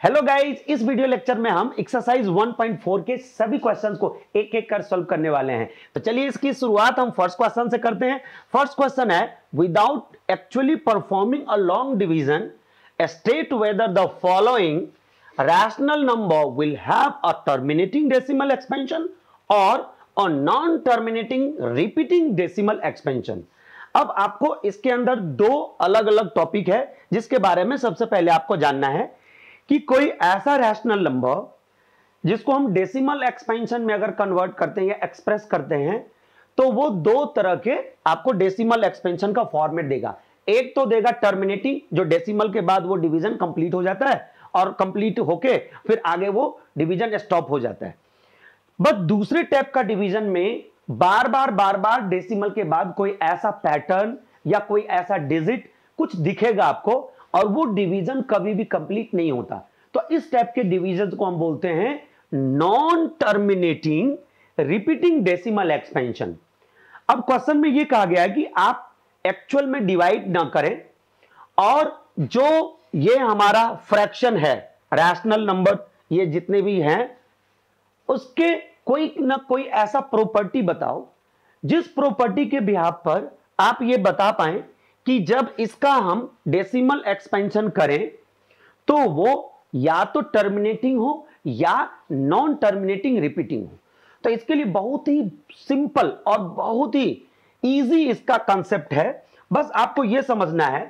Hello guys, इस video lecture में हम एक्सरसाइज 1.4 के सभी क्वेश्चंस को एक एक कर सॉल्व करने वाले हैं। तो चलिए इसकी शुरुआत हम फर्स्ट क्वेश्चन से करते हैं। फर्स्ट क्वेश्चन है, without actually performing a long division state whether the following rational number will have a terminating decimal expansion और a non terminating repeating decimal expansion. अब आपको इसके अंदर दो अलग अलग टॉपिक है जिसके बारे में सबसे पहले आपको जानना है कि कोई ऐसा रैशनल नंबर जिसको हम डेसिमल एक्सपेंशन में अगर कन्वर्ट करते हैं या एक्सप्रेस करते हैं तो वो दो तरह के आपको डेसिमल एक्सपेंशन का फॉर्मेट देगा। एक तो देगा टर्मिनेटिंग, जो डेसिमल के बाद वो डिवीजन कंप्लीट हो जाता है और कंप्लीट होके फिर आगे वो डिवीजन स्टॉप हो जाता है। बट दूसरे टाइप का डिवीजन में बार बार डेसिमल के बाद कोई ऐसा पैटर्न या कोई ऐसा डिजिट कुछ दिखेगा आपको और वो डिवीजन कभी भी कंप्लीट नहीं होता। तो इस टाइप के डिवीजन को हम बोलते हैं non terminating repeating decimal expansion. अब क्वेश्चन में ये कहा गया है कि आप एक्चुअल में डिवाइड ना करें और जो ये हमारा फ्रैक्शन है, रैशनल नंबर ये जितने भी हैं, उसके कोई ना कोई ऐसा प्रॉपर्टी बताओ जिस प्रॉपर्टी के बिहाफ पर आप ये बता पाए कि जब इसका हम डेसिमल एक्सपेंशन करें तो वो या तो टर्मिनेटिंग हो या नॉन टर्मिनेटिंग रिपीटिंग हो। तो इसके लिए बहुत ही सिंपल और बहुत ही इजी इसका कंसेप्ट है। बस आपको यह समझना है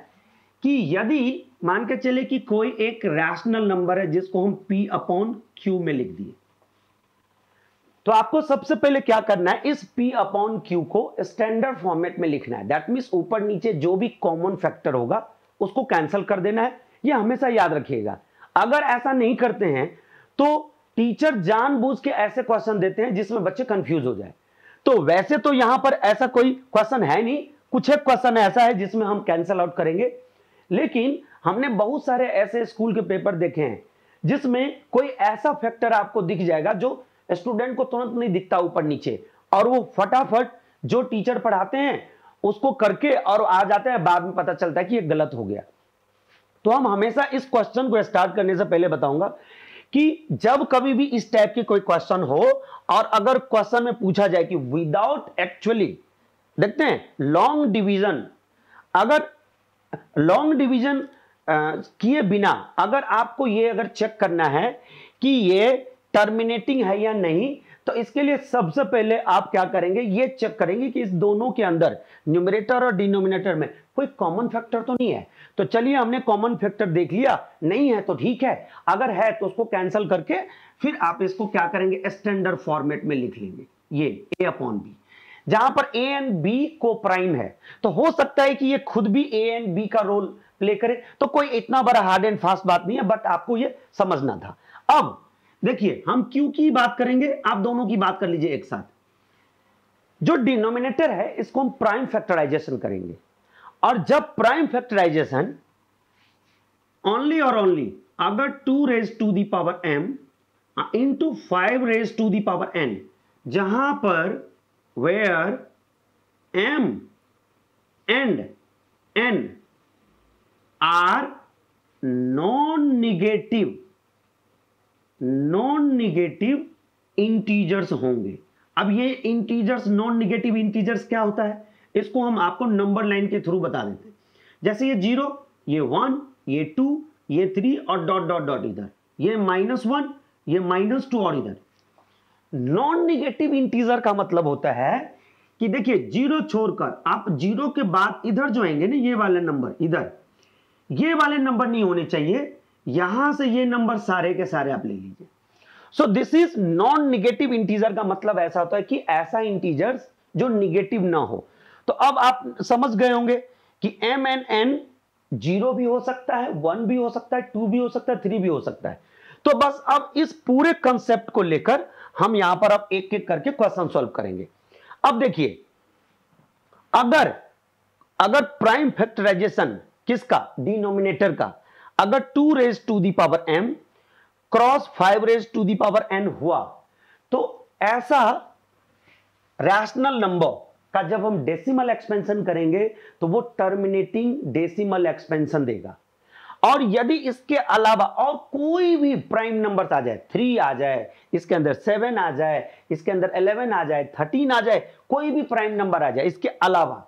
कि यदि मान के चले कि कोई एक रैशनल नंबर है जिसको हम P अपॉन Q में लिख दिए, तो आपको सबसे पहले क्या करना है, इस P अपॉन Q को स्टैंडर्ड फॉर्मेट में लिखना है। दैट मीन्स ऊपर नीचे जो भी कॉमन फैक्टर होगा उसको कैंसिल कर देना है। यह हमेशा याद रखिएगा। अगर ऐसा नहीं करते हैं तो टीचर जानबूझ के ऐसे क्वेश्चन देते हैं जिसमें बच्चे कंफ्यूज हो जाए। तो वैसे तो यहां पर ऐसा कोई क्वेश्चन है नहीं, कुछ एक क्वेश्चन ऐसा है जिसमें हम कैंसिल आउट करेंगे, लेकिन हमने बहुत सारे ऐसे स्कूल के पेपर देखे हैं जिसमें कोई ऐसा फैक्टर आपको दिख जाएगा जो स्टूडेंट को तुरंत नहीं दिखता ऊपर नीचे, और वो फटाफट जो टीचर पढ़ाते हैं उसको करके और आ जाते हैं, बाद में पता चलता है कि ये गलत हो गया। तो हम हमेशा इस क्वेश्चन को स्टार्ट करने से पहले बताऊंगा कि जब कभी भी इस टाइप की कोई क्वेश्चन हो और अगर क्वेश्चन में पूछा जाए कि विदाउट एक्चुअली, देखते हैं लॉन्ग डिवीजन, अगर लॉन्ग डिवीजन किए बिना अगर आपको ये अगर चेक करना है कि ये टर्मिनेटिंग है या नहीं, तो इसके लिए सबसे पहले आप क्या करेंगे, ये चेक करेंगे कि इस दोनों के अंदर न्यूमरेटर और डिनोमिनेटर में कोई कॉमन फैक्टर तो नहीं है। तो चलिए हमने कॉमन फैक्टर देख लिया, नहीं है तो ठीक है, अगर है तो उसको कैंसिल करके फिर आप इसको क्या करेंगे, स्टैंडर्ड फॉर्मेट में लिख लेंगे, ये a अपॉन बी, जहां पर a एंड b को प्राइम है। तो हो सकता है कि ये खुद भी a एंड b का रोल प्ले करे, तो कोई इतना बड़ा हार्ड एंड फास्ट बात नहीं है, बट आपको ये समझना था। अब देखिए हम Q की बात करेंगे, आप दोनों की बात कर लीजिए एक साथ। जो डिनोमिनेटर है इसको हम प्राइम फैक्टराइजेशन करेंगे, और जब प्राइम फैक्टराइजेशन ओनली और ओनली अगर 2 raise to the power m into 5 raise to the power n, जहां पर where m and n are non negative integers होंगे। अब ये इंटीजर्स, नॉन निगेटिव इंटीजर्स क्या होता है, इसको हम आपको नंबर लाइन के थ्रू बता देते हैं। जैसे ये 0, ये 1, ये 2, ये 3 और डॉट डॉट डॉट इधर, ये -1, ये -2 और इधर। नॉन निगेटिव इंटीजर का मतलब होता है कि देखिए 0 छोड़कर आप 0 के बाद इधर जो आएंगे ना, ये वाले नंबर इधर, ये वाले नंबर नहीं होने चाहिए, यहां से ये नंबर सारे के सारे आप ले लीजिए। So this is non negative integer का मतलब ऐसा होता है कि ऐसा इंटीजर्स जो निगेटिव ना हो। तो अब आप समझ गए होंगे कि m एंड n 0 भी हो सकता है, 1 भी हो सकता है, 2 भी हो सकता है, 3 भी हो सकता है। तो बस अब इस पूरे कंसेप्ट को लेकर हम यहां पर अब एक एक करके क्वेश्चन सॉल्व करेंगे। अब देखिए, अगर प्राइम फैक्टराइजेशन किसका, डिनोमिनेटर का, अगर 2 raise to the power m cross 5 raise to the power n हुआ, तो ऐसा रैशनल नंबर का जब हम डेसिमल एक्सपेंशन करेंगे तो वो टर्मिनेटिंग डेसिमल एक्सपेंशन देगा। और यदि इसके अलावा और कोई भी प्राइम नंबर आ जाए, 3 आ जाए, इसके अंदर 7 आ जाए, इसके अंदर 11 आ जाए, 13 आ जाए, कोई भी प्राइम नंबर आ जाए इसके अलावा,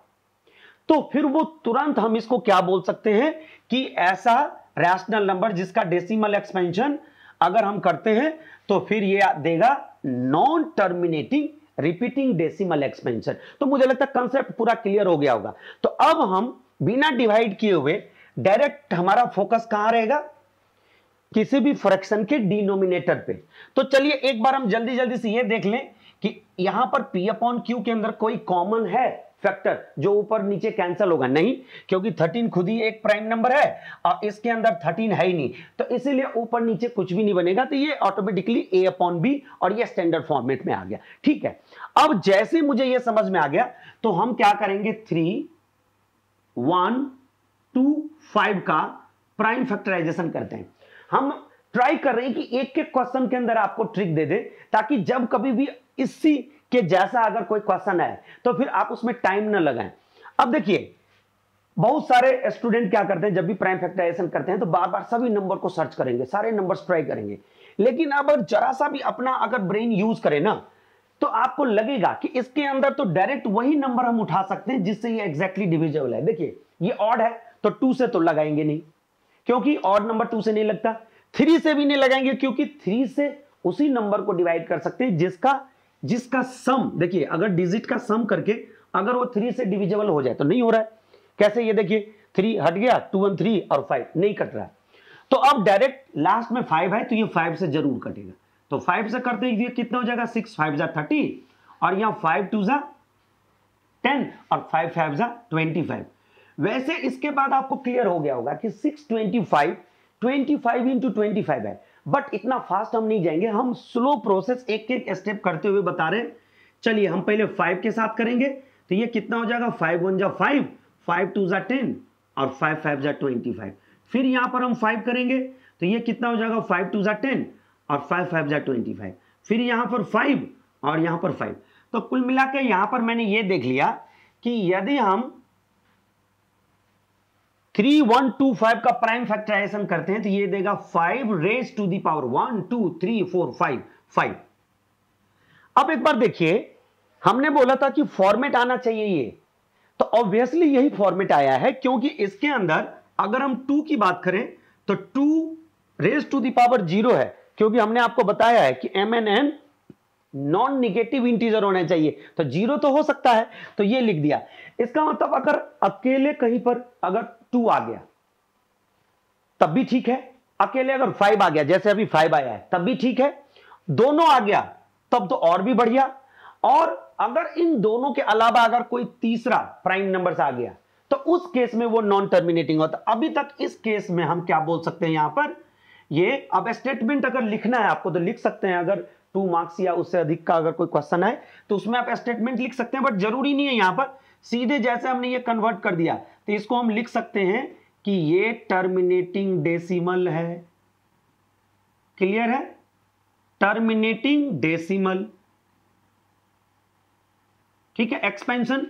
तो फिर वो तुरंत हम इसको क्या बोल सकते हैं कि ऐसा रैशनल नंबर जिसका डेसिमल एक्सपेंशन अगर हम करते हैं तो फिर ये देगा non terminating repeating decimal expansion. तो मुझे लगता है कंसेप्ट पूरा क्लियर हो गया होगा। तो अब हम बिना डिवाइड किए हुए डायरेक्ट हमारा फोकस कहां रहेगा, किसी भी फ्रैक्शन के डिनोमिनेटर पे। तो चलिए एक बार हम जल्दी जल्दी से ये देख लें कि यहां पर P अपॉन Q के अंदर कोई कॉमन है फैक्टर जो ऊपर नीचे कैंसिल होगा? नहीं, क्योंकि 13 खुद ही एक प्राइम नंबर है और इसके अंदर 13 है ही नहीं, तो इसीलिए ऊपर नीचे कुछ भी नहीं बनेगा। तो ये ऑटोमेटिकली A अपॉन B और ये स्टैंडर्ड फॉर्मेट में आ गया। ठीक है, अब जैसे मुझे ये समझ में आ गया तो हम क्या करेंगे, 3, 1, 2, 5 का प्राइम फैक्टराइजेशन करते हैं। हम ट्राई कर रहे हैं कि एक एक क्वेश्चन के अंदर आपको ट्रिक दे दे, ताकि जब कभी भी इसी के जैसा अगर कोई क्वेश्चन आए तो फिर आप उसमें टाइम ना लगाएं। अब देखिए बहुत सारे स्टूडेंट क्या करते हैं, जब भी प्राइम फैक्टराइजेशन करते हैं तो बार बार सभी नंबर को सर्च करेंगे, सारे नंबर्स ट्राई करेंगे, लेकिन अब जरा सा भी अपना अगर ब्रेन यूज करें ना तो आपको लगेगा कि इसके अंदर तो डायरेक्ट वही नंबर हम उठा सकते हैं जिससे ये एग्जैक्टली डिविजिबल है। देखिए ये ऑड है तो 2 से तो लगाएंगे नहीं, क्योंकि ऑड नंबर 2 से नहीं लगता। 3 से भी नहीं लगाएंगे, क्योंकि 3 से उसी नंबर को डिवाइड कर सकते हैं जिसका सम, देखिए अगर डिजिट का सम करके अगर वो 3 से डिविजिबल हो जाए तो नहीं हो रहा है। कैसे, ये देखिए 3 हट गया, 2 1 3 और 5 नहीं कट रहा है। तो अब डायरेक्ट लास्ट में 5 है तो ये 5 से जरूर कटेगा। तो 5 से करते हैं, ये कितना हो जाएगा, 6 5 जा 30 और यहां 5 2 जा 10 और 5 5 जा 25। वैसे इसके बाद आपको क्लियर हो गया होगा कि 625 25 इंटू 25 है, बट इतना फास्ट हम नहीं जाएंगे, हम स्लो प्रोसेस एक एक स्टेप करते हुए बता रहे हैं। चलिए हम पहले 5 के साथ करेंगे, तो ये कितना हो जाएगा, 5 1 जा 5, 5 2 जा 10 और 5 5 जा 25। फिर यहां पर हम 5 करेंगे तो ये कितना हो जाएगा, 5 2 जा 10 और 5 5 जा 25। फिर यहां पर 5 और यहां पर 5। तो कुल मिला के यहां पर मैंने ये देख लिया कि यदि हम 3 1 2 5 का प्राइम फैक्टराइजेशन करते हैं तो ये देगा 5 रेज टू दी पावर 1 2 3 4 5 5। अब एक बार देखिए, हमने बोला था कि फॉर्मेट आना चाहिए ये, तो ऑब्वियसली यही फॉर्मेट आया है, क्योंकि इसके अंदर अगर हम 2 की बात करें तो 2 रेज टू दी पावर 0 है, क्योंकि हमने आपको बताया है कि MNN नॉन निगेटिव इंटीजर होना चाहिए, तो 0 तो हो सकता है, तो ये लिख दिया। इसका मतलब अगर अकेले कहीं पर अगर 2 आ गया तब भी ठीक है, अकेले अगर 5 आ गया, जैसे अभी 5 आया है तब भी ठीक है, दोनों आ गया तब तो और भी बढ़िया, और अगर इन दोनों के अलावा अगर कोई तीसरा प्राइम नंबर आ गया तो उस केस में वो नॉन टर्मिनेटिंग होता। अभी तक इस केस में हम क्या बोल सकते हैं, यहां पर ये अब स्टेटमेंट अगर लिखना है आपको तो लिख सकते हैं, अगर 2 मार्क्स या उससे अधिक का अगर कोई क्वेश्चन है तो उसमें आप स्टेटमेंट लिख सकते हैं, बट जरूरी नहीं है। यहां पर सीधे जैसे हमने ये कन्वर्ट कर दिया तो इसको हम लिख सकते हैं कि ये टर्मिनेटिंग डेसिमल है। क्लियर है, टर्मिनेटिंग डेसिमल, ठीक है, एक्सपेंशन।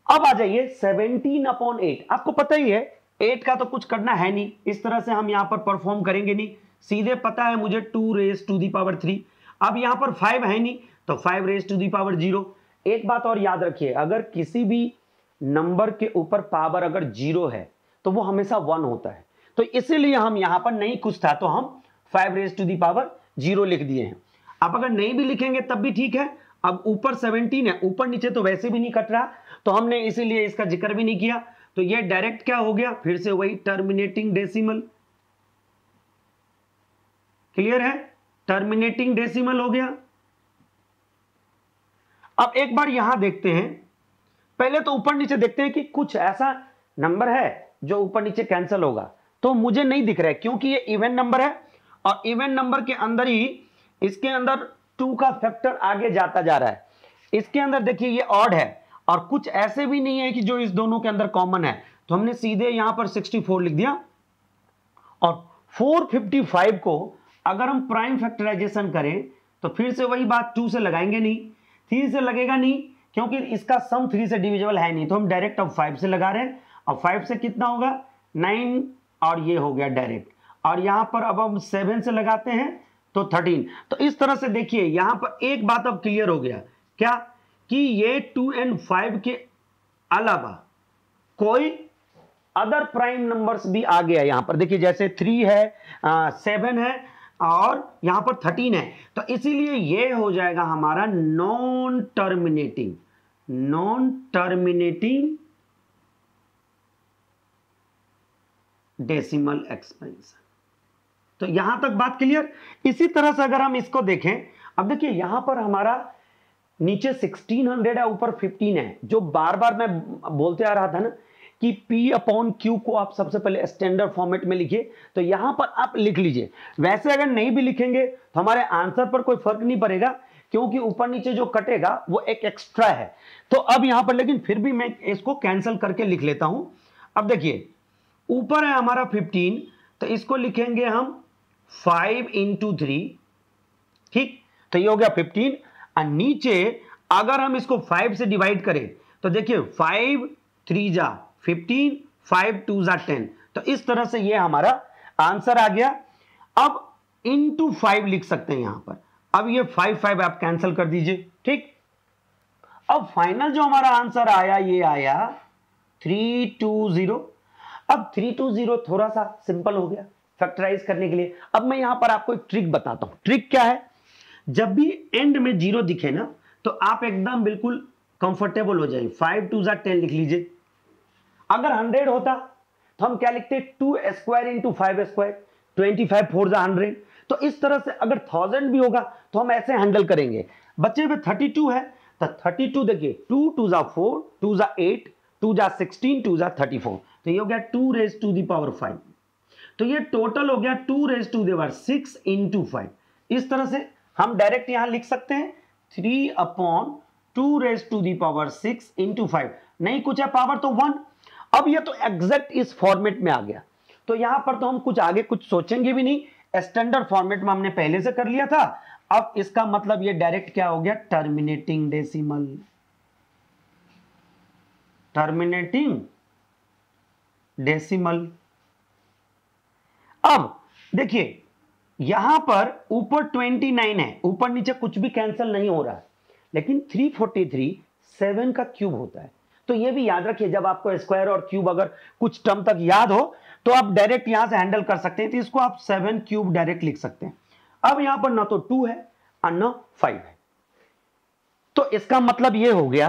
अब आ जाइए 17/8। आपको पता ही है 8 का तो कुछ करना है नहीं, इस तरह से हम यहां पर परफॉर्म करेंगे नहीं, सीधे पता है मुझे 2 रेज टू दी पावर 3। अब यहां पर 5 है नहीं तो 5 रेज टू दी पावर 0। एक बात और याद रखिए, अगर किसी भी नंबर के ऊपर पावर अगर 0 है तो वो हमेशा 1 होता है, तो इसीलिए हम यहां पर नहीं कुछ था तो हम 5 रेज टू दी पावर 0 लिख दिए हैं। अब अगर नहीं भी लिखेंगे तब भी ठीक है। अब ऊपर 17 है, ऊपर नीचे तो वैसे भी नहीं कट रहा, तो हमने इसीलिए इसका जिक्र भी नहीं किया, तो ये डायरेक्ट क्या हो गया, फिर से वही टर्मिनेटिंग डेसिमल। क्लियर है, टर्मिनेटिंग डेसिमल हो गया। अब एक बार यहां देखते हैं, पहले तो ऊपर नीचे देखते हैं कि कुछ ऐसा नंबर है जो ऊपर नीचे कैंसिल होगा, तो मुझे नहीं दिख रहा है क्योंकि ये इवन नंबर है और इवन नंबर के अंदर ही इसके अंदर 2 का फैक्टर आगे जाता जा रहा है। इसके अंदर देखिए ये ऑड है और कुछ ऐसे भी नहीं है कि जो इस दोनों के अंदर कॉमन है, तो हमने सीधे यहां पर 64 लिख दिया। और 455 को अगर हम प्राइम फैक्टराइजेशन करें तो फिर से वही बात, 2 से लगाएंगे नहीं, 3 से लगेगा नहीं, क्योंकि इसका सम 3 से डिविजिबल है नहीं, तो हम डायरेक्ट अब 5 से लगा रहे हैं। अब 5 से कितना होगा, 9 और ये हो गया डायरेक्ट, और यहां पर अब हम 7 से लगाते हैं तो 13। तो इस तरह से देखिए यहां पर एक बात अब क्लियर हो गया, क्या कि ये 2 and 5 के अलावा कोई अदर प्राइम नंबर्स भी आ गया यहां पर। देखिए जैसे 3 है, 7 है और यहां पर 13 है, तो इसीलिए ये हो जाएगा हमारा नॉन टर्मिनेटिंग डेसिमल एक्सपेंशन। तो यहां तक बात क्लियर। इसी तरह से अगर हम इसको देखें, अब देखिए यहां पर हमारा नीचे 1600 है, ऊपर 15 है। जो बार बार मैं बोलते आ रहा था ना कि P/Q को आप सबसे पहले स्टैंडर्ड फॉर्मेट में लिखिए, तो यहां पर आप लिख लीजिए। वैसे अगर नहीं भी लिखेंगे तो हमारे आंसर पर कोई फर्क नहीं पड़ेगा, क्योंकि ऊपर नीचे जो कटेगा वो एक एक्स्ट्रा है। तो अब यहां पर लेकिन फिर भी मैं इसको कैंसिल करके लिख लेता हूं। अब देखिए ऊपर है हमारा 15, तो इसको लिखेंगे हम 5 into 3, ठीक, तो ये हो गया 15। और नीचे अगर हम इसको 5 से डिवाइड करें तो देखिए 5 3 जा 15, 5 2 जा 10, तो इस तरह से ये हमारा आंसर आ गया। अब into 5 लिख सकते हैं यहां पर। अब ये 5 आप कैंसिल कर दीजिए, ठीक। अब फाइनल जो हमारा आंसर आया ये आया 320। अब 320 थोड़ा सा सिंपल हो गया फैक्टराइज करने के लिए। अब मैं यहां पर आपको एक ट्रिक बताता हूं। ट्रिक क्या है, जब भी एंड में 0 दिखे ना तो आप एकदम बिल्कुल कंफर्टेबल हो जाए। 5 2 जा 10 लिख लीजिए। अगर 100 होता तो हम क्या लिखते, 2 स्क्वायर इंटू 5 स्क्वायर, 25 4 जा 100। तो इस तरह से अगर 1000 भी होगा तो हम ऐसे हैंडल करेंगे। बच्चे में 32 है तो 32 देखिए 2 2 जा 4, 2 जा 8, 2 जा 16, 2 जा 34, तो ये हो गया 2 raised to the power 5। तो ये टोटल हो गया 2 raised to the power 6 into 5। इस तरह से हम डायरेक्ट यहां लिख सकते हैं 3/2 raised to the power 6 into 5। नहीं कुछ है पावर तो 1। अब ये तो एग्जैक्ट इस फॉर्मेट में आ गया, तो यहां पर तो हम कुछ आगे कुछ सोचेंगे भी नहीं, स्टैंडर्ड फॉर्मेट में हमने पहले से कर लिया था। अब इसका मतलब ये डायरेक्ट क्या हो गया, टर्मिनेटिंग डेसिमल। अब देखिए यहां पर ऊपर 29 है, ऊपर नीचे कुछ भी कैंसिल नहीं हो रहा है, लेकिन 343 7 का क्यूब होता है। तो ये भी याद रखिए, जब आपको स्क्वायर और क्यूब अगर कुछ टर्म तक याद हो तो आप डायरेक्ट यहां से हैंडल कर सकते हैं। तो इसको आप 7 क्यूब डायरेक्ट लिख सकते हैं। अब यहां पर ना तो 2 है और ना 5 है, तो इसका मतलब ये हो गया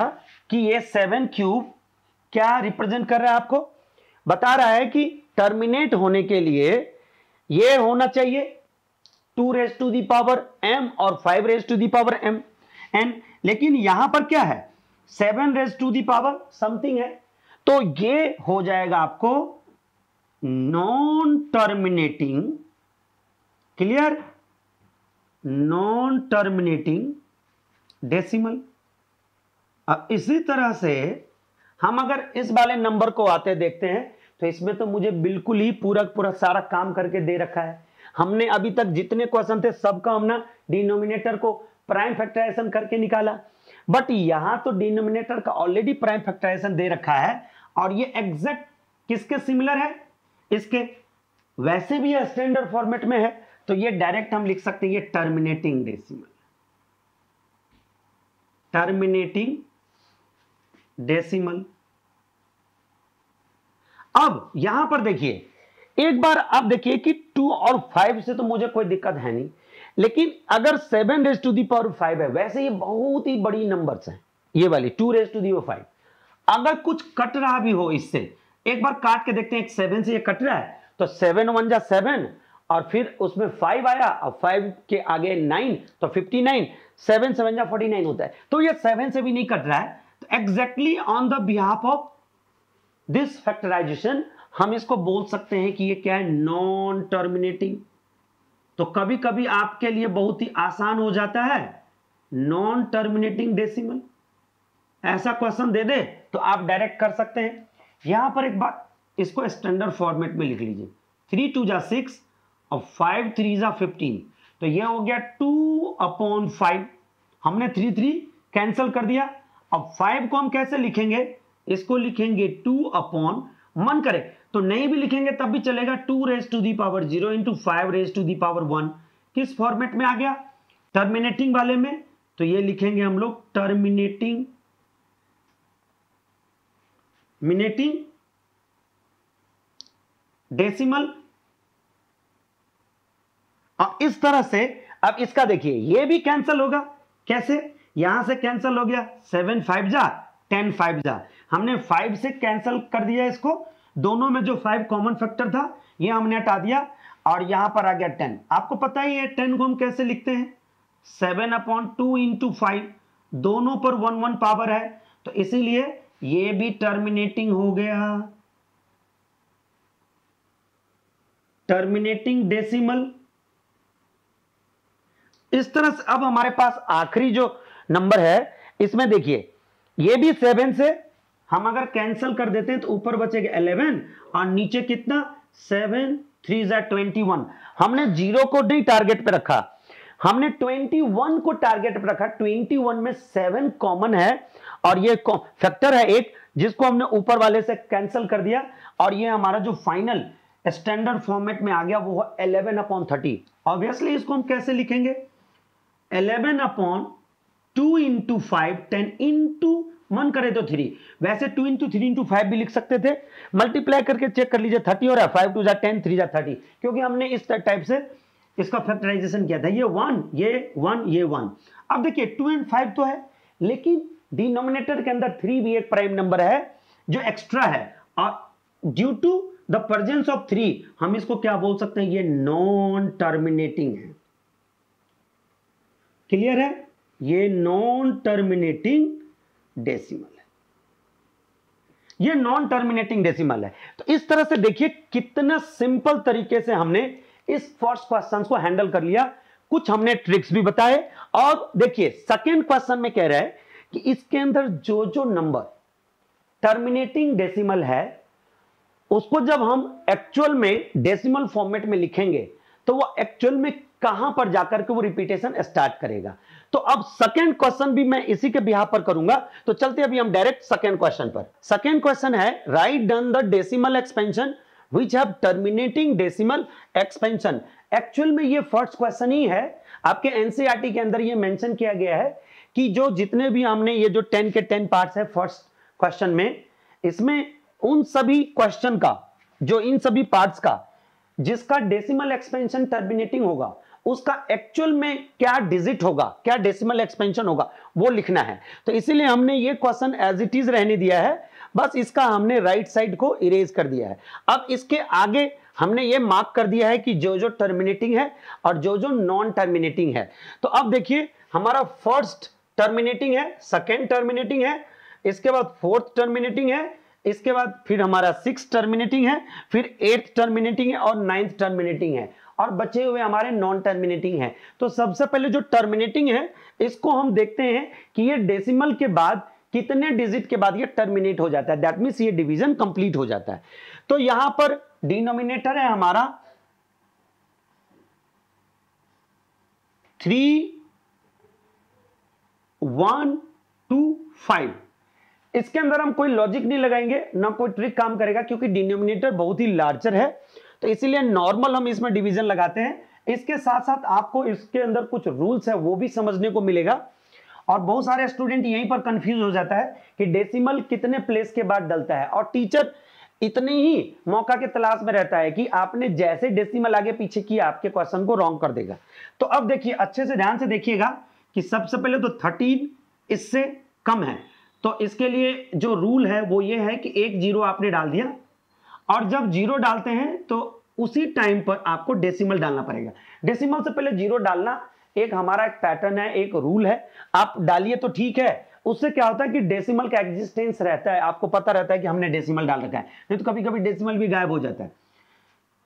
कि ये 7 क्यूब क्या रिप्रेजेंट कर रहा है, आपको बता रहा है कि टर्मिनेट होने के लिए ये होना चाहिए 2 raised to the power m और 5 raised to the power m n। लेकिन यहां पर क्या है, 7 raised to the power something है, तो ये हो जाएगा आपको non terminating, clear, non terminating decimal. अब इसी तरह से हम अगर इस वाले नंबर को आते देखते हैं तो इसमें तो मुझे बिल्कुल ही पूरा सारा काम करके दे रखा है। हमने अभी तक जितने क्वेश्चन थे सबका हमने डिनोमिनेटर को प्राइम फैक्टराइजेशन करके निकाला, बट यहां तो डिनोमिनेटर का ऑलरेडी प्राइम फैक्टराइजेशन दे रखा है और ये एग्जैक्ट किसके सिमिलर है, इसके। वैसे भी ये स्टैंडर्ड फॉर्मेट में है, तो ये डायरेक्ट हम लिख सकते हैं ये टर्मिनेटिंग डेसिमल, टर्मिनेटिंग डेसिमल। अब यहां पर देखिए एक बार आप देखिए कि 2 और 5 से तो मुझे कोई दिक्कत है नहीं, लेकिन अगर 7 raised to the power 5 है, वैसे ये बहुत ही बड़ी नंबर्स हैं ये वाली 2 raised to the power 5। अगर कुछ कट रहा भी हो इससे, एक बार काट के देखते हैं, 7 से ये कट रहा है तो 7 1 जा 7 और फिर उसमें 5 आया और 5 के आगे 9 तो 59, 7 7 जा 49 होता है। तो ये 7 से भी नहीं कट रहा है, तो exactly on the behalf of this factorisation हम इसको बोल सकते हैं कि ये क्या है, नॉन टर्मिनेटिंग। तो कभी कभी आपके लिए बहुत ही आसान हो जाता है नॉन टर्मिनेटिंग डेसिमल। ऐसा क्वेश्चन दे दे तो आप डायरेक्ट कर सकते हैं। यहां पर एक बात, इसको स्टैंडर्ड फॉर्मेट में लिख लीजिए, 3 2 जा 6 और 5 3 जा 15, तो ये हो गया 2/5। हमने 3 3 कैंसिल कर दिया। अब 5 को हम कैसे लिखेंगे, इसको लिखेंगे 2 मन करे तो नहीं भी लिखेंगे तब भी चलेगा, 2 raise to the power 0 into 5 raise to the power 1। किस फॉर्मेट में आ गया? टर्मिनेटिंग वाले में। तो ये लिखेंगे हम लोग टर्मिनेटिंग डेसिमल। और इस तरह से अब इसका देखिए ये भी कैंसिल होगा। कैसे? यहां से कैंसिल हो गया, 7 5 जा 10 5 जा, हमने 5 से कैंसिल कर दिया इसको, दोनों में जो 5 कॉमन फैक्टर था ये हमने हटा दिया, और यहां पर आ गया 10। आपको पता ही है 10 को हम कैसे लिखते हैं, 7/2 इंटू 5, दोनों पर 1 1 पावर है, तो इसीलिए ये भी टर्मिनेटिंग हो गया, टर्मिनेटिंग डेसिमल। इस तरह से अब हमारे पास आखिरी जो नंबर है इसमें देखिए ये भी 7 से हम अगर कैंसिल कर देते हैं तो ऊपर बचेगा 11 और नीचे कितना 7 3 जा 21। हमने 0 को नहीं टारगेट पे रखा, हमने 21 को टारगेट पे रखा। 21 में 7 कॉमन है और ये फैक्टर है एक जिसको हमने ऊपर वाले से कैंसिल कर दिया, और ये हमारा जो फाइनल स्टैंडर्ड फॉर्मेट में आ गया वो 11/30। ऑब्वियसली इसको हम कैसे लिखेंगे, 11/2 इंटू 5, 10 इंटू 1 करे तो 3, वैसे 2 इंटू 3 इंटू 5 भी लिख सकते थे, मल्टीप्लाई करके चेक कर लीजिए 30 हो रहा है, 5 2 जा 10 3 जा 30, क्योंकि हमने इस टाइप से इसका फैक्टराइजेशन किया था। ये 1 ये 1 ये 1। अब देखिए 2 एंड 5 तो है, लेकिन डिनोमिनेटर के अंदर 3 भी एक प्राइम नंबर है जो एक्स्ट्रा है, और due to the presence of 3 हम इसको क्या बोल सकते हैं, ये नॉन टर्मिनेटिंग है। क्लियर है? ये नॉन टर्मिनेटिंग डेसिमल है, ये नॉन टर्मिनेटिंग डेसिमल है। तो इस तरह से देखिए कितना सिंपल तरीके से हमने इस फर्स्ट क्वेश्चन को हैंडल कर लिया, कुछ हमने ट्रिक्स भी बताए। और देखिए सेकंड क्वेश्चन में कह रहा है कि इसके अंदर जो जो नंबर टर्मिनेटिंग डेसिमल है उसको जब हम एक्चुअल में डेसिमल फॉर्मेट में लिखेंगे तो वो एक्चुअल में कहां पर जाकर के वो रिपीटेशन स्टार्ट करेगा। तो अब सेकंड क्वेश्चन भी मैं इसी के बिहाफ पर करूंगा, तो चलते अभी हम डायरेक्ट सेकंड क्वेश्चन पर। सेकंड क्वेश्चन है write down the decimal expansion which have terminating decimal expansion. Actual में ये फर्स्ट क्वेश्चन ही है, आपके एनसीईआरटी के अंदर ये मेंशन किया गया है कि जो जितने भी हमने ये जो 10 के 10 पार्ट्स है फर्स्ट क्वेश्चन में, इसमें उन सभी क्वेश्चन का जो इन सभी पार्ट्स का जिसका डेसिमल एक्सपेंशन टर्मिनेटिंग होगा उसका एक्चुअल में क्या डिजिट होगा, क्या डेसिमल एक्सपेंशन होगा, वो लिखना है। तो इसीलिए हमने ये क्वेश्चन एज इट इज रहने दिया है, बस इसका हमने राइट साइड को इरेज कर दिया है। अब इसके आगे हमने ये मार्क कर दिया है कि जो जो टर्मिनेटिंग है और जो जो नॉन टर्मिनेटिंग है। तो अब देखिए हमारा फर्स्ट टर्मिनेटिंग है, सेकेंड टर्मिनेटिंग है, इसके बाद फोर्थ टर्मिनेटिंग है, इसके बाद फिर हमारा 6th टर्मिनेटिंग है, फिर 8th टर्मिनेटिंग है और 9th टर्मिनेटिंग है, और बचे हुए हमारे नॉन टर्मिनेटिंग है। तो सबसे पहले जो टर्मिनेटिंग है इसको हम देखते हैं कि ये डेसिमल के बाद कितने डिजिट के बाद ये टर्मिनेट हो जाता है, दैट मींस ये डिवीजन कंप्लीट हो जाता है। तो यहां पर डिनोमिनेटर है हमारा 3 1 2 5। इसके अंदर हम कोई लॉजिक नहीं लगाएंगे, ना कोई ट्रिक काम करेगा, क्योंकि डिनोमिनेटर बहुत ही लार्जर है, तो इसीलिए नॉर्मल हम इसमें डिवीजन लगाते हैं। इसके साथ साथ आपको इसके अंदर कुछ रूल्स है वो भी समझने को मिलेगा, और बहुत सारे स्टूडेंट यहीं पर कंफ्यूज हो जाता है कि डेसिमल कितने प्लेस के बाद डलता है, और टीचर इतने ही मौका के तलाश में रहता है कि आपने जैसे डेसिमल आगे पीछे किया आपके क्वेश्चन को रॉन्ग कर देगा। तो अब देखिए अच्छे से ध्यान से देखिएगा कि सबसे पहले तो 13 इससे कम है, तो इसके लिए जो रूल है वो ये है कि एक 0 आपने डाल दिया, और जब 0 डालते हैं तो उसी टाइम पर आपको डेसिमल डालना पड़ेगा। डेसिमल से पहले 0 डालना एक हमारा एक पैटर्न है, एक रूल है, आप डालिए तो ठीक है। उससे क्या होता है कि डेसिमल का एग्जिस्टेंस रहता है, आपको पता रहता है कि हमने डेसिमल डाल रखा है, नहीं तो कभी कभी डेसिमल भी गायब हो जाता है।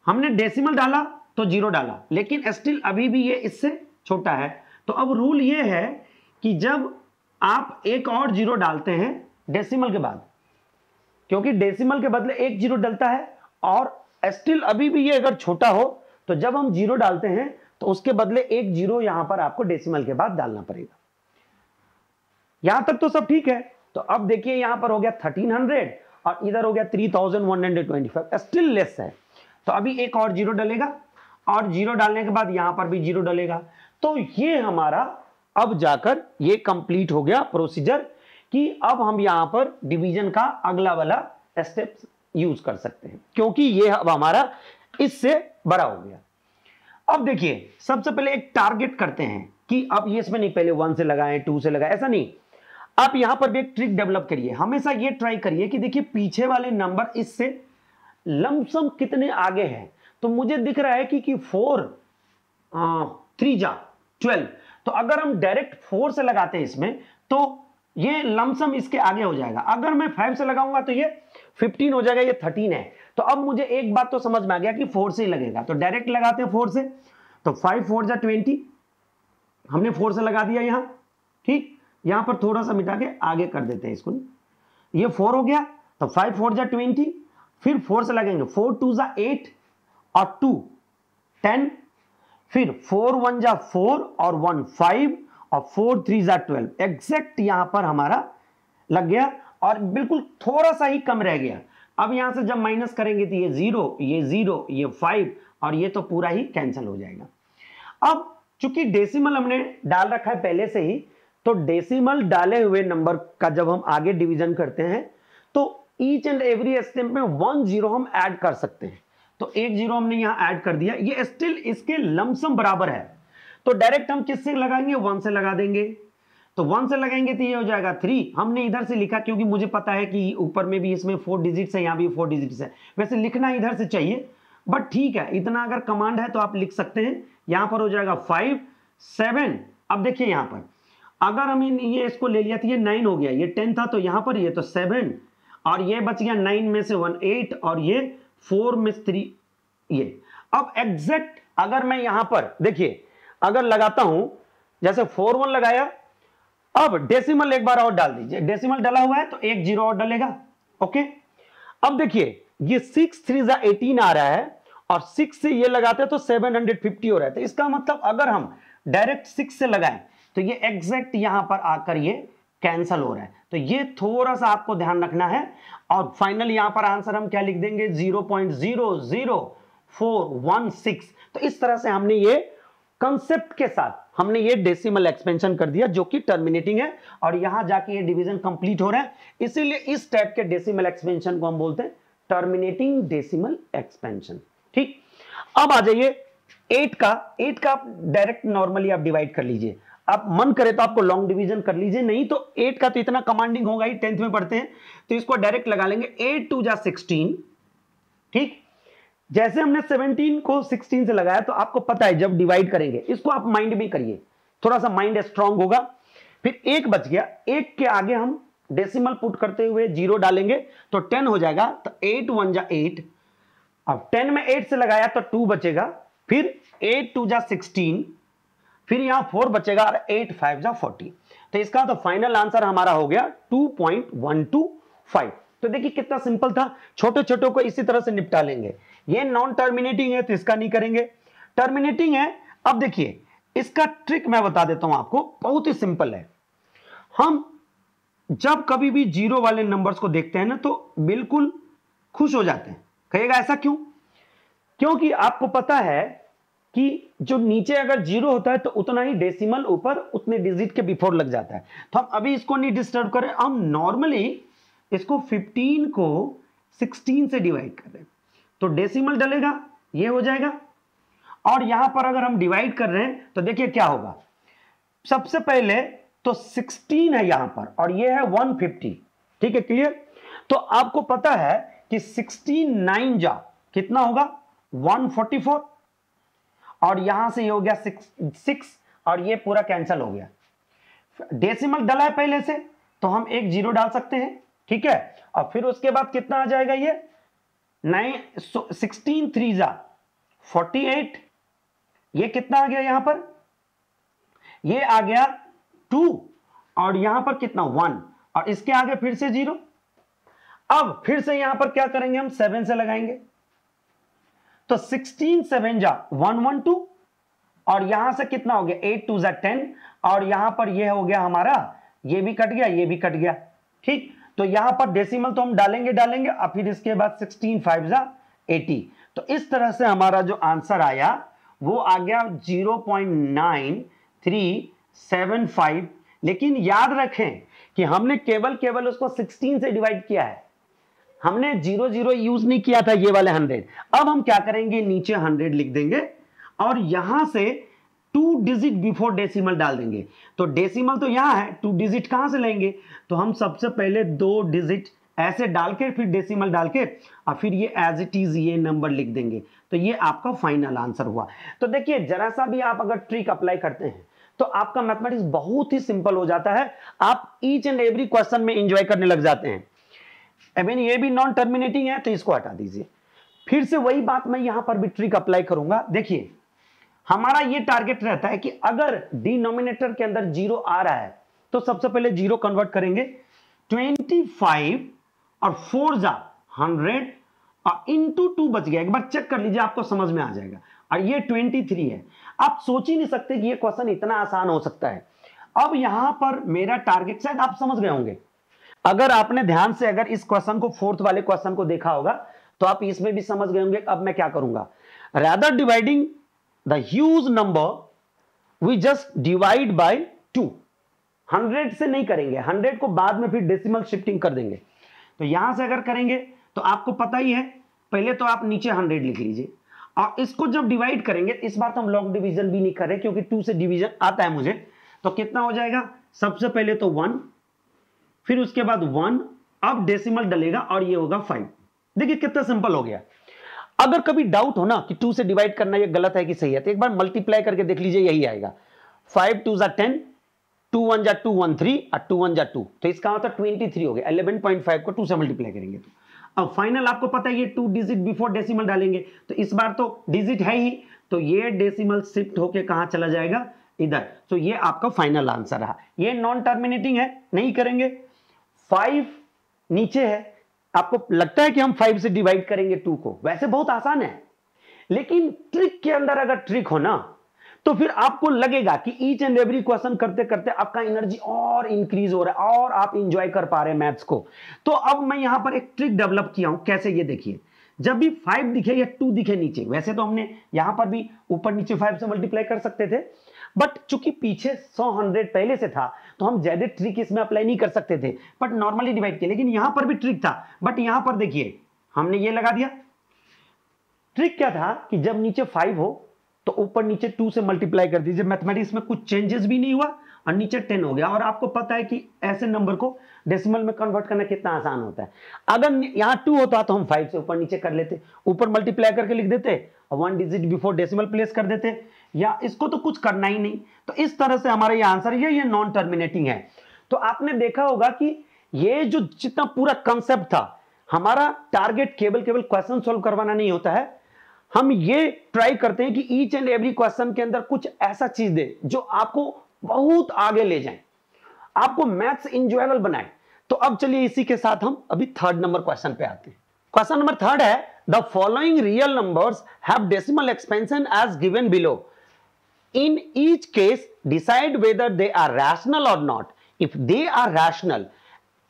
हमने डेसिमल डाला तो 0 डाला, लेकिन स्टिल अभी भी ये इससे छोटा है। तो अब रूल ये है कि जब आप एक और 0 डालते हैं डेसिमल के बाद, क्योंकि डेसिमल के बदले एक 0 डलता है, और स्टिल अभी भी ये अगर छोटा हो तो जब हम 0 डालते हैं तो उसके बदले एक 0 यहां पर आपको डेसिमल के बाद डालना पड़ेगा। यहां तक तो सब ठीक है। तो अब देखिए यहां पर हो गया 1300 और इधर हो गया 3125, स्टिल लेस है। तो अभी एक और जीरो डलेगा और जीरो डालने के बाद यहां पर भी जीरो डलेगा। तो ये हमारा अब जाकर ये कंप्लीट हो गया प्रोसीजर कि अब हम यहां पर डिवीजन का अगला वाला स्टेप यूज कर सकते हैं, क्योंकि ये अब हमारा इससे बड़ा हो गया। अब देखिए सबसे पहले एक टारगेट करते हैं कि अब ये इसमें नहीं पहले 1 से लगाएं 2 से लगाएं, ऐसा नहीं। आप यहां पर भी एक ट्रिक डेवलप करिए, हमेशा ये ट्राई करिए कि देखिए पीछे वाले नंबर इससे लमसम कितने आगे हैं। तो मुझे दिख रहा है कि 4 3 जा 12, तो अगर हम डायरेक्ट 4 से लगाते हैं इसमें तो ये लमसम इसके आगे हो जाएगा। अगर मैं 5 से लगाऊंगा तो ये 15 हो जाएगा, ये 13 है। तो अब मुझे एक बात तो समझ में आ गया कि 4 से ही लगेगा, तो डायरेक्ट लगाते हैं 4 से। तो 5 4 जा 20, हमने 4 से लगा दिया यहां, ठीक। यहां पर थोड़ा सा मिटा के आगे कर देते हैं इसको, ये 4 हो गया। तो 5 4 जा 20, फिर 4 से लगेंगे, 4 2 जा 8 और 2 10, फिर 4 1 जा 4 और 1 5 और 4 3 जा 12, एग्जैक्ट यहां पर हमारा लग गया और बिल्कुल थोड़ा सा ही कम रह गया। अब यहां से जब माइनस करेंगे तो ये 0 ये 0 ये 5 और ये तो पूरा ही कैंसिल हो जाएगा। अब चूंकि डेसिमल हमने डाल रखा है पहले से ही, तो डेसिमल डाले हुए नंबर का जब हम आगे डिवीजन करते हैं तो ईच एंड एवरी स्टेप में 1 0 हम ऐड कर सकते हैं। तो एक 0 हमने यहां ऐड कर दिया, ये स्टिल इसके लमसम बराबर है। तो डायरेक्ट हम किससे लगाएंगे, 1 से लगा देंगे। तो 1 से लगाएंगे तो ये हो जाएगा 3। हमने इधर से लिखा क्योंकि मुझे पता है कि ऊपर में भी इसमें 4 डिजिट्स है, यहां भी 4 डिजिट्स है। वैसे लिखना इधर से चाहिए, बट ठीक है, इतना अगर कमांड है तो आप लिख सकते हैं। यहां पर हो जाएगा 5 7। अब देखिए यहां पर अगर हम ये इसको ले लिया तो ये 9 हो गया, ये 10 था तो यहां पर ये तो 7 और ये बच गया 9 में से 1 8 और ये 4 में 3 ये। अब एग्जैक्ट अगर मैं यहां पर देखिए अगर लगाता हूं, जैसे 4 1 लगाया, अब डेसिमल एक बार और डाल दीजिए, डेसिमल डाला हुआ है तो एक 0 और डलेगा। ओके, अब देखिए ये 6 3 जा 18 आ रहा है और 6 से ये लगाते हैं तो 750 हो रहा है। तो इसका मतलब अगर हम डायरेक्ट 6 से लगाएं तो ये एग्जैक्ट यहां पर आकर ये कैंसल हो रहा है। तो ये थोड़ा सा आपको ध्यान रखना है। और फाइनल यहां पर आंसर हम क्या लिख देंगे, 0.00416। तो इस तरह से हमने ये कंसेप्ट के साथ हमने ये डेसिमल एक्सपेंशन कर दिया जो कि टर्मिनेटिंग है और यहां जाके ये डिवीजन कंप्लीट हो रहा है। इसीलिए इस टाइप के डेसिमल एक्सपेंशन को हम बोलते हैं टर्मिनेटिंग डेसिमल एक्सपेंशन। ठीक, अब आ जाइए 8 का आप डायरेक्ट नॉर्मली आप डिवाइड कर लीजिए। आप मन करे तो आपको लॉन्ग डिवीजन कर लीजिए, नहीं तो 8 का तो इतना कमांडिंग होगा ही, 10th में पढ़ते हैं तो इसको डायरेक्ट लगा लेंगे। 8 2 जा 16, ठीक। जैसे हमने 17 को 16 से लगाया तो आपको पता है जब डिवाइड करेंगे इसको आप माइंड में करिए, थोड़ा सा माइंड स्ट्रांग होगा। फिर 1 बच गया, 1 के आगे हम डेसिमल पुट करते हुए 0 डालेंगे तो 10 हो जाएगा। तो 8 1 जा 8, अब 10 में 8 से लगाया तो 2 बचेगा, फिर 8 2 जा 16, फिर यहां 4 बचेगा और 8 5 जा 40। तो इसका तो फाइनल आंसर हमारा हो गया 2.125। तो देखिए कितना सिंपल था, छोटे छोटे को इसी तरह से निपटा लेंगे। ये नॉन टर्मिनेटिंग है तो इसका नहीं करेंगे, टर्मिनेटिंग है। अब देखिए इसका ट्रिक मैं बता देता हूं आपको, बहुत ही सिंपल है। हम जब कभी भी 0 वाले नंबर्स को देखते हैं ना तो बिल्कुल खुश हो जाते हैं। कहिएगा ऐसा क्यों? क्योंकि आपको पता है कि जो नीचे अगर 0 होता है तो उतना ही डेसिमल ऊपर उतने डिजिट के बिफोर लग जाता है। तो हम अभी इसको नहीं डिस्टर्ब करें, हम नॉर्मली इसको 15 को 16 से डिवाइड कर रहे हैं तो डेसिमल डलेगा, ये हो जाएगा। और यहां पर अगर हम डिवाइड कर रहे हैं तो देखिए क्या होगा, सबसे पहले तो 16 है यहां पर और ये है 150, ठीक है, क्लियर। तो आपको पता है कि 16 9 जा कितना होगा 144 और यहां से ये हो गया 6 और ये पूरा कैंसिल हो गया। डेसिमल डला है पहले से तो हम एक 0 डाल सकते हैं, ठीक है। और फिर उसके बाद कितना आ जाएगा, ये 16 3 जा 48, ये कितना आ गया यहां पर, ये आ गया 2 और यहां पर कितना 1 और इसके आगे फिर से 0। अब फिर से यहां पर क्या करेंगे, हम 7 से लगाएंगे तो 16 7 जा 112 और यहां से कितना हो गया 8 2 जा 10 और यहां पर ये हो गया हमारा, ये भी कट गया, ये भी कट गया, ठीक। तो यहां पर डेसिमल तो हम डालेंगे और फिर इसके बाद 16 5 जा 80। तो इस तरह से हमारा जो आंसर आया वो आ गया 0.9375। लेकिन याद रखें कि हमने केवल उसको 16 से डिवाइड किया है, हमने 00 यूज नहीं किया था ये वाले 100। अब हम क्या करेंगे, नीचे 100 लिख देंगे और यहां से 2 डिजिट बिफोर डेसिमल डाल देंगे। तो डेसिमल तो यहां है, 2 डिजिट कहां से लेंगे, तो हम सबसे पहले 2 डिजिट ऐसे डाल के फिर डेसिमल डाल के और फिर ये एज इट इज ये नंबर लिख देंगे। तो ये आपका फाइनल आंसर हुआ। तो देखिए जरा सा भी आप अगर ट्रिक अप्लाई करते हैं तो आपका मैथमेटिक्स बहुत ही सिंपल हो जाता है, आप ईच एंड एवरी क्वेश्चन में एंजॉय करने लग जाते हैं। अमीन ये भी नॉन टर्मिनेटिंग है तो इसको हटा दीजिए। फिर से वही बात मैं यहां पर भी ट्रिक अप्लाई करूंगा। देखिए हमारा ये टारगेट रहता है कि अगर डिनोमिनेटर के अंदर 0 आ रहा है तो सबसे पहले 0 कन्वर्ट करेंगे, 25 और 4 जा 100 और इंटू 2 बच गया। एक बार चेक कर लीजिए, आपको समझ में आ जाएगा। और ये 23 है। आप सोच ही नहीं सकते कि ये क्वेश्चन इतना आसान हो सकता है। अब यहां पर मेरा टारगेट शायद आप समझ गए होंगे, अगर आपने ध्यान से अगर इस क्वेश्चन को फोर्थ वाले क्वेश्चन को देखा होगा तो आप इसमें भी समझ गए होंगे। अब मैं क्या करूंगा, rather dividing the huge number we just divide by 2। 100 से नहीं करेंगे, 100 को बाद में फिर डेसिमल शिफ्टिंग कर देंगे। तो यहां से अगर करेंगे तो आपको पता ही है, पहले तो आप नीचे 100 लिख लीजिए और इसको जब डिवाइड करेंगे, इस बार तो हम लॉन्ग डिवीजन भी नहीं कर रहे क्योंकि 2 से डिवीजन आता है मुझे। तो कितना हो जाएगा, सबसे पहले तो 1, फिर उसके बाद 1, अब डेसिमल डलेगा और ये होगा 5। देखिए कितना सिंपल हो गया। अगर कभी डाउट हो ना कि 2 से डिवाइड करना ये गलत है कि सही है, तो एक बार मल्टीप्लाई करके देख लीजिए, यही आएगा। 5 2 जा 10, 2 1 जा 2 1 3 और 2 1 जा 2, तो इसका मतलब 23 हो गया। 11.5 को 2 से मल्टीप्लाई करेंगे तो अब फाइनल आपको पता है ये 2 डिजिट बिफोर डेसिमल डालेंगे, तो इस बार तो डिजिट है ही, तो ये डेसिमल शिफ्ट होके कहां चला जाएगा, इधर। तो ये आपका फाइनल आंसर रहा। ये नॉन टर्मिनेटिंग है, नहीं करेंगे। 5 नीचे है, आपको लगता है कि हम 5 से डिवाइड करेंगे 2 को, वैसे बहुत आसान है, लेकिन ट्रिक के अंदर अगर ट्रिक हो ना तो फिर आपको लगेगा कि ईच एंड एवरी क्वेश्चन करते करते आपका एनर्जी और इंक्रीज हो रहा है और आप इंजॉय कर पा रहे हैं मैथ्स को। तो अब मैं यहां पर एक ट्रिक डेवलप किया हूं, कैसे, ये देखिए। जब भी 5 दिखे या 2 दिखे नीचे, वैसे तो हमने यहां पर भी ऊपर नीचे 5 से मल्टीप्लाई कर सकते थे, बट चूंकि पीछे 100 पहले से था तो हम ज्यादा ट्रिक इसमें अप्लाई नहीं कर सकते थे, बट नॉर्मली डिवाइड किया। लेकिन यहां पर भी ट्रिक था, बट यहां पर देखिए हमने ये लगा दिया। ट्रिक क्या था कि जब नीचे 5 हो तो ऊपर नीचे 2 से मल्टीप्लाई कर दीजिए। मैथमेटिक्स में कुछ चेंजेस भी नहीं हुआ और नीचे 10 हो गया। और आपको पता है कि ऐसे नंबर को डेसिमल में कन्वर्ट करना कितना आसान होता है। अगर यहां 2 होता तो हम 5 से ऊपर नीचे कर लेते, ऊपर मल्टीप्लाई करके लिख देते और 1 डिजिट बिफोर डेसिमल प्लेस कर देते, या इसको तो कुछ करना ही नहीं। तो इस तरह से हमारा ये आंसर है, ये नॉन टर्मिनेटिंग है। तो आपने देखा होगा कि ये जो जितना पूरा कंसेप्ट था, हमारा टारगेट केवल क्वेश्चन सॉल्व करवाना नहीं होता है, हम ये ट्राई करते हैं कि ईच एंड एवरी क्वेश्चन के अंदर कुछ ऐसा चीज दे जो आपको बहुत आगे ले जाए, आपको मैथ्स इंजॉयबल बनाए। तो अब चलिए इसी के साथ हम अभी 3rd नंबर क्वेश्चन पे आते हैं। क्वेश्चन नंबर 3rd है, the following real numbers have decimal expansion as given below. In each case, decide whether they are rational or not. If they are rational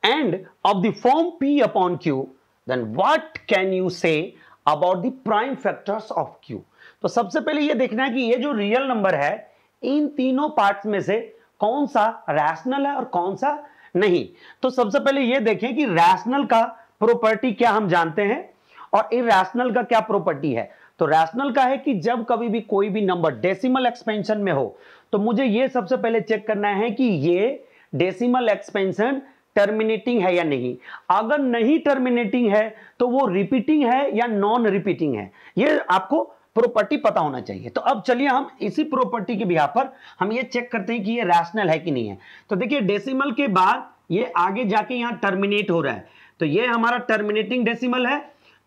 and of the form P upon Q, then what can you say about the prime factors of Q? तो सबसे पहले ये देखना है कि ये जो real number है, इन तीनों पार्ट्स में से कौन सा रैशनल है और कौन सा नहीं। तो सबसे पहले ये देखें कि रैशनल का प्रॉपर्टी क्या हम जानते हैं और इरैशनल का क्या प्रॉपर्टी है। तो रैशनल का है कि जब कभी भी कोई भी नंबर डेसिमल एक्सपेंशन में हो तो मुझे ये सबसे पहले चेक करना है कि ये डेसिमल एक्सपेंशन टर्मिनेटिंग है या नहीं। अगर नहीं टर्मिनेटिंग है तो वो रिपीटिंग है या नॉन रिपीटिंग है, ये आपको प्रॉपर्टी पता होना चाहिए। तो अब चलिए हम इसी प्रॉपर्टी के बिहाफ पर हम ये चेक करते हैं कि ये रैशनल है कि नहीं है। तो देखिए डेसिमल के बाद ये आगे जाके यहां टर्मिनेट हो रहा है, तो ये हमारा टर्मिनेटिंग डेसिमल है,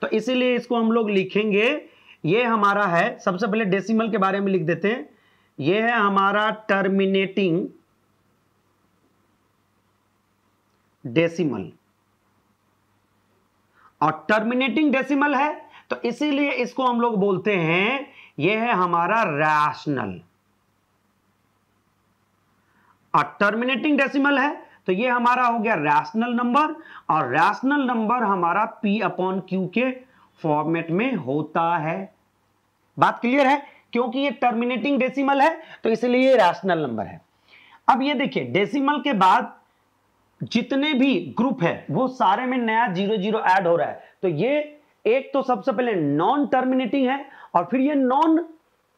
तो इसीलिए इसको हम लोग लिखेंगे, ये हमारा है, सबसे पहले डेसिमल के बारे में लिख देते हैं, ये है हमारा टर्मिनेटिंग डेसिमल। और टर्मिनेटिंग डेसिमल है तो इसीलिए इसको हम लोग बोलते हैं, ये है हमारा रैशनल। और टर्मिनेटिंग डेसिमल है तो ये हमारा हो गया रैशनल नंबर, और रैशनल नंबर हमारा P अपॉन Q के फॉर्मेट में होता है। बात क्लियर है? क्योंकि ये टर्मिनेटिंग डेसिमल है तो इसलिए ये रैशनल नंबर है। अब ये देखिए, डेसिमल के बाद जितने भी ग्रुप है वो सारे में नया 00 ऐड हो रहा है। तो ये एक तो सबसे पहले नॉन टर्मिनेटिंग है और फिर ये नॉन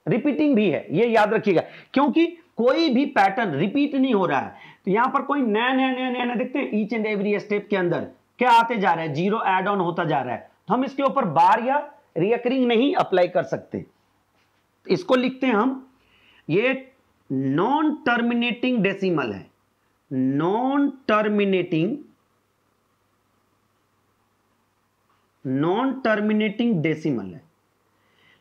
रिपीटिंग भी है, ये याद रखिएगा, क्योंकि कोई भी पैटर्न रिपीट नहीं हो रहा है। तो यहां पर कोई नया नया नया नया देखते हैं, ईच एंड एवरी स्टेप के अंदर क्या आते जा रहा है, 0 ऐड ऑन होता जा रहा है। तो हम इसके ऊपर बार या रिकरिंग नहीं अप्लाई कर सकते। इसको लिखते हैं हम, ये नॉन टर्मिनेटिंग डेसिमल है, नॉन टर्मिनेटिंग डेसिमल है।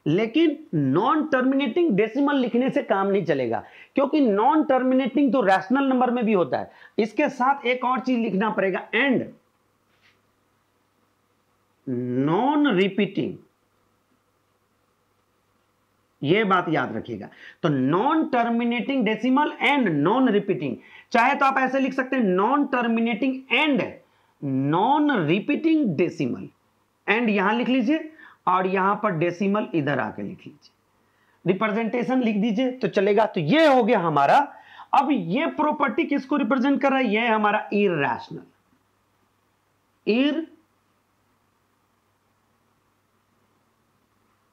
लेकिन नॉन टर्मिनेटिंग डेसिमल लिखने से काम नहीं चलेगा, क्योंकि नॉन टर्मिनेटिंग तो रैशनल नंबर में भी होता है। इसके साथ एक और चीज लिखना पड़ेगा, एंड नॉन रिपीटिंग, ये बात याद रखिएगा। तो non terminating decimal and non repeating, चाहे तो आप ऐसे लिख सकते हैं, non terminating and non repeating decimal, and यहां लिख लीजिए और यहां पर डेसिमल इधर आकर लिख लीजिए, रिप्रेजेंटेशन लिख दीजिए तो चलेगा। तो ये हो गया हमारा। अब ये प्रॉपर्टी किसको रिप्रेजेंट कर रहा है, ये है हमारा इरैशनल,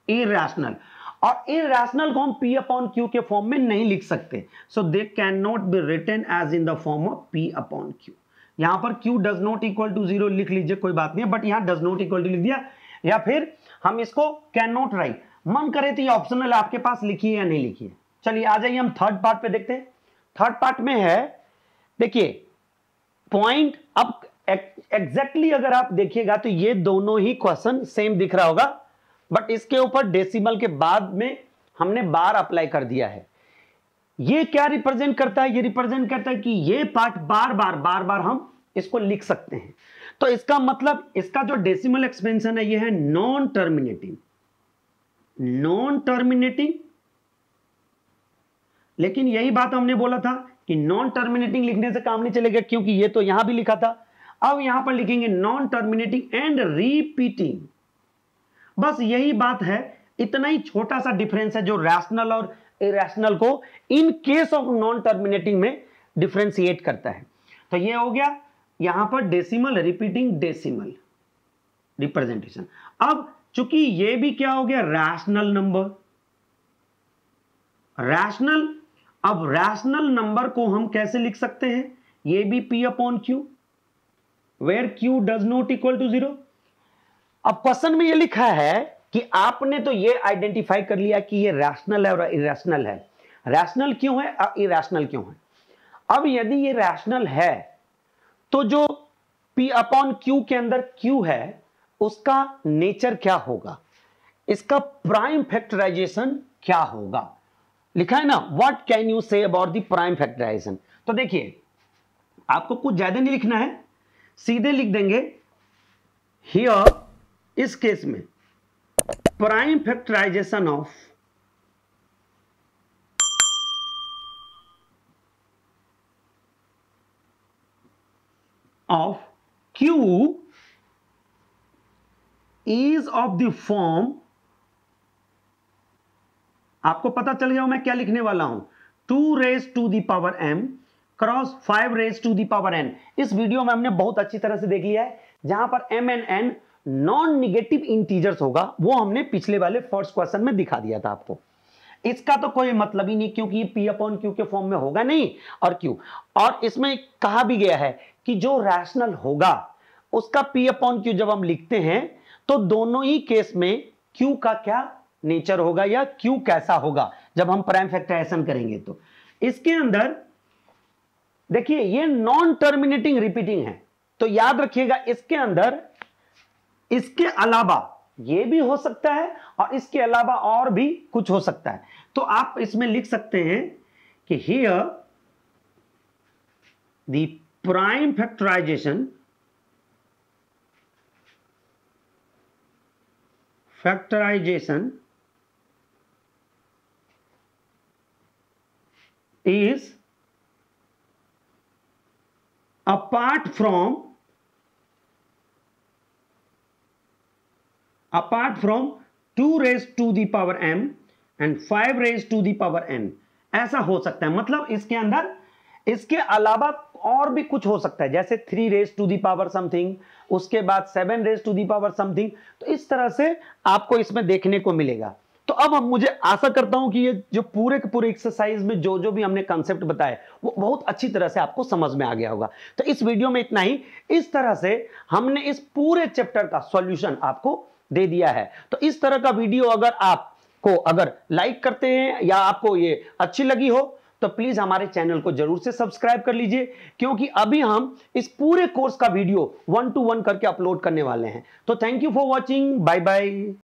इरैशनल। और इरैशनल को हम P अपॉन Q के फॉर्म में नहीं लिख सकते, so they can not be written as in the form of P upon Q। यहां पर Q does not equal to 0 लिख लीजिए, कोई बात नहीं है, बट यहां डज नॉट इक्वल टू लिख दिया, या फिर हम इसको कैन नॉट राइट, मन करे तो ये ऑप्शनल है, आपके पास लिखिए या नहीं लिखिए। चलिए आ जाइए हम थर्ड पार्ट पे देखते हैं। थर्ड पार्ट में है, देखिए पॉइंट, अब एग्जैक्टली अगर आप देखिएगा तो ये दोनों ही क्वेश्चन सेम दिख रहा होगा, बट इसके ऊपर डेसिमल के बाद में हमने बार अप्लाई कर दिया है। ये क्या रिप्रेजेंट करता है, ये रिप्रेजेंट करता है कि ये पार्ट बार बार हम इसको लिख सकते हैं। तो इसका मतलब इसका जो डेसिमल एक्सपेंशन है ये है नॉन टर्मिनेटिंग, लेकिन यही बात हमने बोला था कि नॉन टर्मिनेटिंग लिखने से काम नहीं चलेगा, क्योंकि ये तो यहां भी लिखा था। अब यहां पर लिखेंगे नॉन टर्मिनेटिंग एंड रिपीटिंग, बस यही बात है, इतना ही छोटा सा डिफरेंस है जो रैशनल और इरैशनल को in case of non terminating में डिफरेंशिएट करता है। तो ये हो गया यहां पर डेसिमल, रिपीटिंग, डेसिमल रिप्रेजेंटेशन। अब चूंकि ये भी क्या हो गया, रैशनल नंबर, रैशनल। अब रैशनल नंबर को हम कैसे लिख सकते हैं, ये भी P upon Q, where Q does not equal to 0। अब क्वेश्चन में ये लिखा है कि आपने तो ये आइडेंटिफाई कर लिया कि ये रैशनल है और इरैशनल है। रैशनल क्यों है और इरैशनल क्यों है? अब यदि ये रैशनल है तो जो P अपॉन Q के अंदर Q है उसका नेचर क्या होगा, इसका प्राइम फैक्टराइजेशन क्या होगा, लिखा है ना, what can you say about the prime factorisation. तो देखिए आपको कुछ ज्यादा नहीं लिखना है, सीधे लिख देंगे हियर, इस केस में prime factorisation of Q is of the form, आपको पता चल गया मैं क्या लिखने वाला हूं, 2 raised to the power m cross 5 raised to the power n। इस वीडियो में हमने बहुत अच्छी तरह से देख लिया है, जहां पर m and n non negative integers होगा, वो हमने पिछले वाले फर्स्ट क्वेश्चन में दिखा दिया था आपको। इसका तो कोई मतलब ही नहीं, क्योंकि ये P अपॉन Q के फॉर्म में होगा नहीं और Q, और इसमें कहा भी गया है कि जो रैशनल होगा उसका P अपॉन Q जब हम लिखते हैं तो दोनों ही केस में Q का क्या नेचर होगा या Q कैसा होगा जब हम प्राइम फैक्टराइजेशन करेंगे। तो इसके अंदर देखिए ये नॉन टर्मिनेटिंग रिपीटिंग है, तो याद रखिएगा इसके अंदर इसके अलावा ये भी हो सकता है और इसके अलावा और भी कुछ हो सकता है। तो आप इसमें लिख सकते हैं कि here the prime factorisation is apart from 2 raised to the power m and 5 raised to the power n, ऐसा हो सकता है। मतलब इसके अंदर इसके अलावा और भी कुछ हो सकता है, जैसे 3 raise to the power something, उसके बाद 7 raise to the power something. तो इस तरह से आपको इसमें देखने को मिलेगा। तो अब हम, मुझे आशा करता हूं कि ये जो पूरे के पूरे एक्सरसाइज में जो जो भी हमने कंसेप्ट बताए वो बहुत अच्छी तरह से आपको समझ में आ गया होगा। तो इस वीडियो में इतना ही। इस तरह से हमने इस पूरे चैप्टर का सॉल्यूशन आपको दे दिया है। तो इस तरह का वीडियो अगर लाइक करते हैं या आपको ये अच्छी लगी हो तो प्लीज हमारे चैनल को जरूर से सब्सक्राइब कर लीजिए, क्योंकि अभी हम इस पूरे कोर्स का वीडियो 1 to 1 करके अपलोड करने वाले हैं। तो thank you for watching, bye bye.